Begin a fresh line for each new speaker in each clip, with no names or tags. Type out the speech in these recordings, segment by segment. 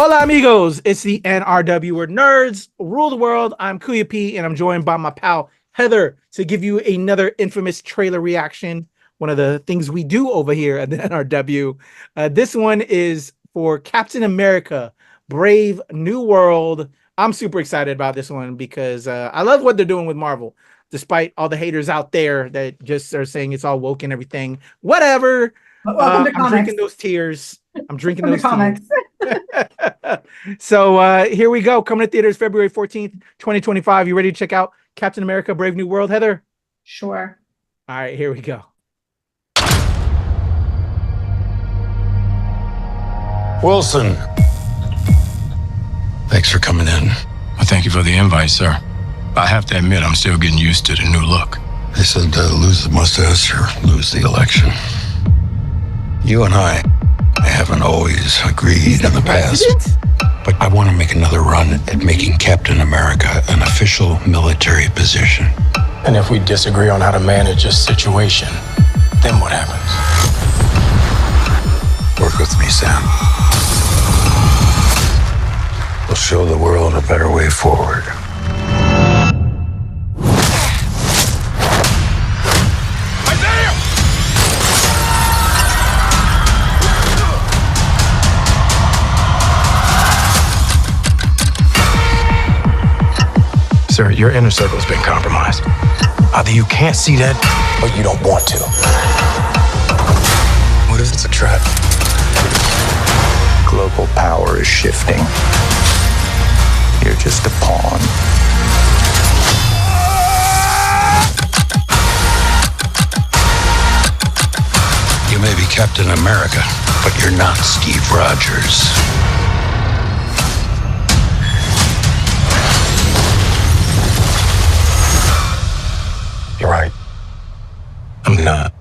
Hola amigos, it's the NRW where nerds rule the world. I'm Kuya P and I'm joined by my pal Heather to give you another infamous trailer reaction. One of the things we do over here at the NRW. This one is for Captain America, Brave New World. I'm super excited about this one because I love what they're doing with Marvel. Despite all the haters out there that just are saying it's all woke and everything. Whatever.
Welcome to
I'm
comics.
drinking those tears. I'm drinking those
comics.
So here we go. Coming to theaters February 14th, 2025. You ready to check out Captain America, Brave New World, Heather?
Sure.
All right, here we go.
Wilson. Thanks for coming in.
Well, thank you for the invite, sir. I have to admit, I'm still getting used to the new look.
They said lose the mustache or lose the election. You and I haven't always agreed in the past. But I want to make another run at making Captain America an official military position.
And if we disagree on how to manage a situation, then what happens?
Work with me, Sam. We'll show the world a better way forward.
Sir, your inner circle's been compromised. Either you can't see that, or you don't want to.
What if it's a trap?
Global power is shifting. You're just a pawn.
You may be Captain America, but you're not Steve Rogers.
You're right. I'm not.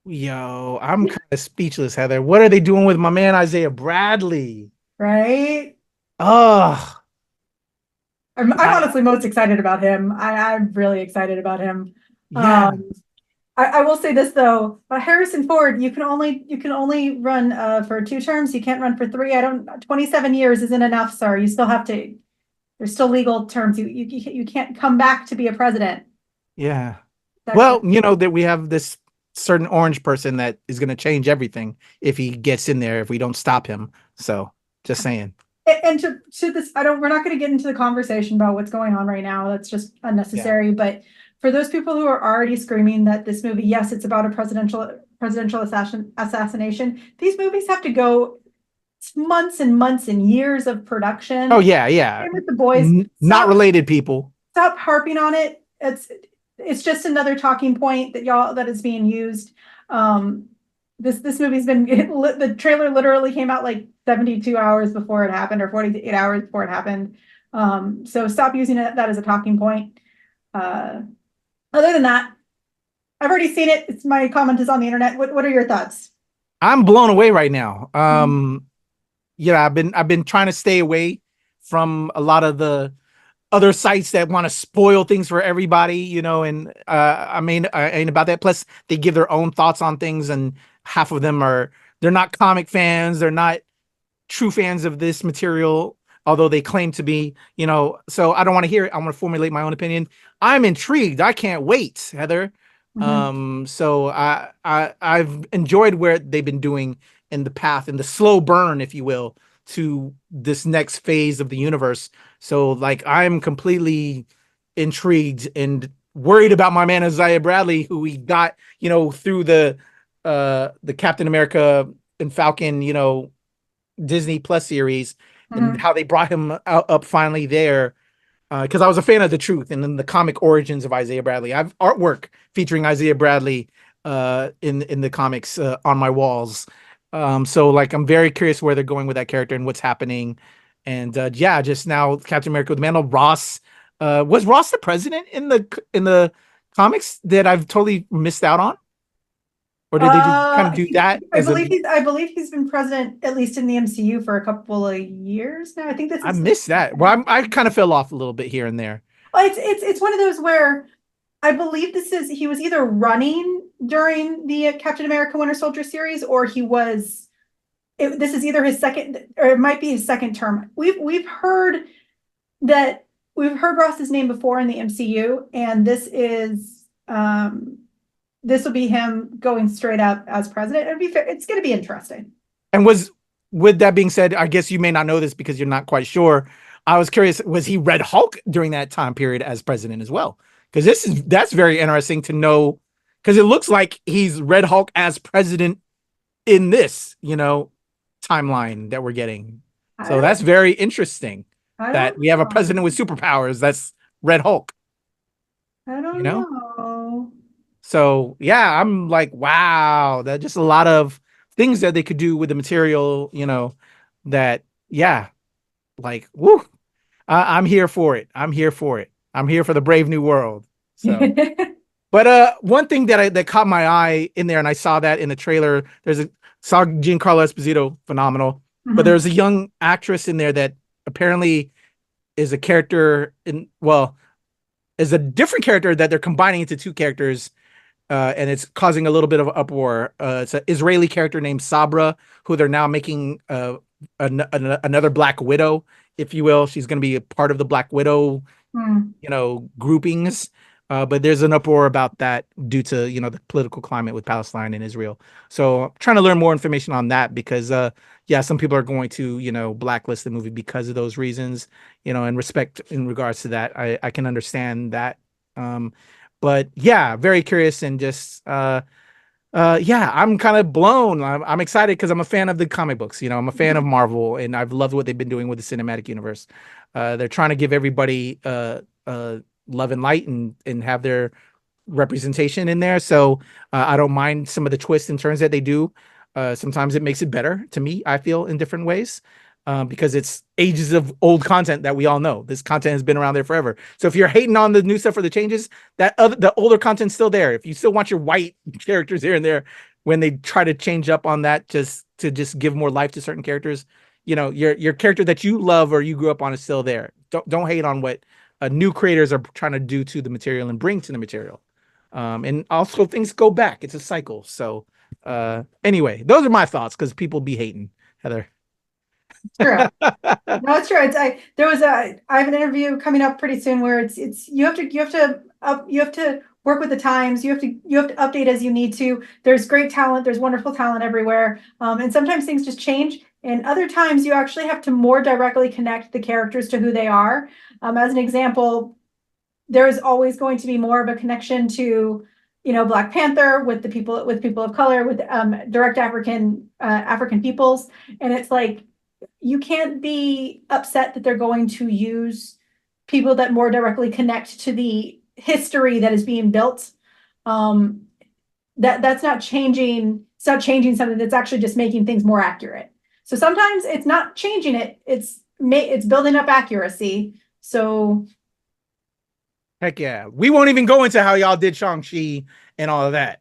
Yo, I'm kind of speechless, Heather. What are they doing with my man Isaiah Bradley?
Right?
Oh,
I'm honestly most excited about him. I'm really excited about him.
yeah.
I will say this though, Harrison Ford, you can only run for 2 terms. You can't run for 3. 27 years isn't enough, sir. You still have to. There's still legal terms. You can't come back to be a president.
Yeah. Well, you know that we have this certain orange person that is going to change everything if he gets in there, if we don't stop him. So just saying.
And to this, we're not going to get into the conversation about what's going on right now. That's just unnecessary. Yeah. But for those people who are already screaming that this movie, yes, it's about a presidential assassination. These movies have to go months and months and years of production.
Oh yeah, yeah.
Same with The Boys.
Not related people.
Stop harping on it. It's just another talking point that is being used. This movie's been the trailer literally came out like 72 hours before it happened, or 48 hours before it happened. So stop using that as a talking point. Other than that, I've already seen it. My comment is on the internet. What are your thoughts?
I'm blown away right now. Yeah, I've been trying to stay away from a lot of the other sites that want to spoil things for everybody, you know, and I ain't about that. Plus, they give their own thoughts on things, and half of them they're not comic fans, they're not true fans of this material, although they claim to be, you know. So I don't want to hear it. I want to formulate my own opinion. I'm intrigued. I can't wait, Heather. So I've enjoyed where they've been doing in the path, in the slow burn, if you will, to this next phase of the universe. So like, I'm completely intrigued and worried about my man Isaiah Bradley, who we got, you know, through the Captain America and Falcon, you know, Disney Plus series, and how they brought him up finally there. Because I was a fan of The Truth and then the comic origins of Isaiah Bradley. I have artwork featuring Isaiah Bradley in the comics on my walls. So like, I'm very curious where they're going with that character and what's happening. And yeah, just now Captain America with Mandel. Ross, was Ross the president in the comics that I've totally missed out on? Or did they just kind of do that?
I believe he's been president, at least in the MCU, for a couple of years now. I think
I missed that. Well, I kind of fell off a little bit here and there.
Well, it's one of those where I believe he was either running during the Captain America Winter Soldier series, or this is either his second, or it might be his second term. We've heard Ross's name before in the MCU, and this will be him going straight up as president. It's going to be interesting.
And with that being said, I guess you may not know this because you're not quite sure. I was curious, was he Red Hulk during that time period as president as well? Because that's very interesting to know, because it looks like he's Red Hulk as president in this, timeline that we're getting. So that's very interesting that we have a president with superpowers. That's Red Hulk.
I don't know.
So yeah, I'm like, wow, that's just a lot of things that they could do with the material, that, yeah, like, woo, I'm here for it. I'm here for the Brave New World. So, but one thing that caught my eye in there, and I saw that in the trailer, saw Giancarlo Esposito, phenomenal.
Mm-hmm.
But there's a young actress in there that apparently is a character is a different character that they're combining into two characters. And it's causing a little bit of uproar. It's an Israeli character named Sabra, who they're now making another Black Widow, if you will. She's going to be a part of the Black Widow, groupings. But there's an uproar about that due to, the political climate with Palestine and Israel. So I'm trying to learn more information on that because, some people are going to, blacklist the movie because of those reasons, and respect in regards to that. I can understand that. But yeah, very curious and just, I'm kind of blown. I'm excited because I'm a fan of the comic books. I'm a fan of Marvel, and I've loved what they've been doing with the cinematic universe. They're trying to give everybody love and light and have their representation in there. So I don't mind some of the twists and turns that they do. Sometimes it makes it better to me, I feel, in different ways. Because it's ages of old content that we all know. This content has been around there forever. So if you're hating on the new stuff or the changes, the older content's still there. If you still want your white characters here and there, when they try to change up on that just to give more life to certain characters, your character that you love or you grew up on is still there. Don't hate on what new creators are trying to do to the material and bring to the material. And also things go back. It's a cycle. So anyway, those are my thoughts because people be hating, Heather.
True. No, it's true. I have an interview coming up pretty soon where you have to work with the times. You have to update as you need to. There's great talent. There's wonderful talent everywhere. And sometimes things just change. And other times you actually have to more directly connect the characters to who they are. As an example, there is always going to be more of a connection to, Black Panther with people of color, with direct African peoples. And it's like, you can't be upset that they're going to use people that more directly connect to the history that is being built. That's not changing. It's not changing something. That's actually just making things more accurate. So sometimes it's not changing it. It's building up accuracy. So.
Heck yeah. We won't even go into how y'all did Shang-Chi and all of that.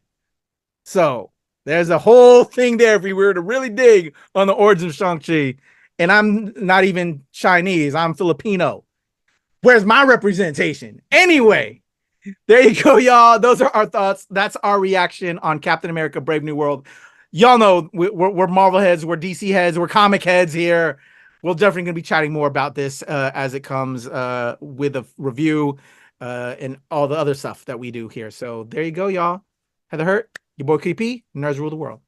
So there's a whole thing there if we were to really dig on the origins of Shang-Chi. And I'm not even Chinese. I'm Filipino. Where's my representation? Anyway, there you go, y'all. Those are our thoughts. That's our reaction on Captain America: Brave New World. Y'all know we're Marvel heads, we're DC heads, we're comic heads here. We're definitely going to be chatting more about this as it comes with a review and all the other stuff that we do here. So there you go, y'all. Heather Hurt, your boy KP, Nerds Rule the World.